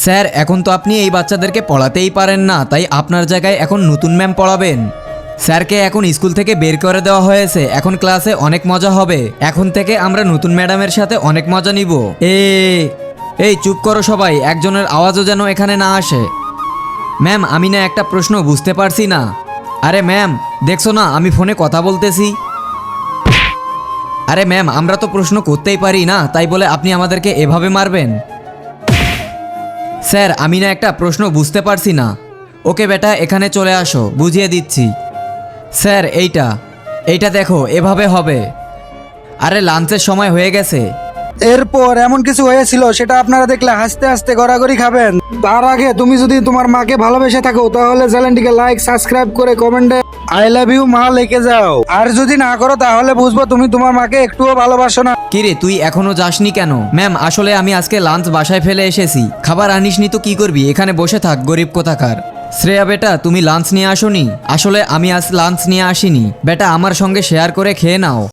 Sir এখন তো আপনি এই বাচ্চাদেরকে পড়াতেই পারেন না, তাই আপনার জায়গায় এখন নতুন ম্যাম পড়াবেন। স্যারকে এখন স্কুল থেকে বের করে দেওয়া হয়েছে, এখন ক্লাসে অনেক মজা হবে। এখন থেকে আমরা নতুন ম্যাডামের সাথে অনেক মজা নিব। এই চুপ করো সবাই, একজনের আওয়াজও যেন এখানে না আসে। ম্যাম আমি না একটা প্রশ্ন বুঝতে পারছি না। আরে ম্যাম দেখছো না আমি ফোনে কথা বলতেছি। আরে ম্যাম আমরা তো প্রশ্ন করতেই পারি না, তাই বলে আপনি আমাদেরকে এভাবে মারবেন? স্যার আমি না একটা প্রশ্ন বুঝতে পারছি না। ওকে বেটা এখানে চলে আসো, বুঝিয়ে দিচ্ছি। স্যার এইটা দেখো, এভাবে হবে। আরে লাঞ্চের সময় হয়ে গেছে। এরপর এমন কিছু হয়েছিল সেটা আপনারা দেখলে হাসতে হাসতে গড়াগড়ি খাবেন। তার আগে তুমি যদি তোমার মাকে ভালোবেসে থাকো তাহলে চ্যানেলটিকে লাইক সাবস্ক্রাইব করে কমেন্টে আই লাভ ইউ মা লিখে যাও। আর যদি না করো তাহলে বুঝবো তুমি তোমার মাকে একটুও ভালোবাসো না। কিরে তুই এখনো যাসনি কেন? ম্যাম আসলে আমি আজকে লাঞ্চ বাসায় ফেলে এসেছি, খাবার আনিসনি তো কি করবি, এখানে বসে থাক গরিব কোথাকার। শ্রেয়া বেটা তুমি লাঞ্চ নিয়ে আসোনি? আসলে আমি আজ লাঞ্চ নিয়ে আসিনি বেটা, আমার সঙ্গে শেয়ার করে খেয়ে নাও।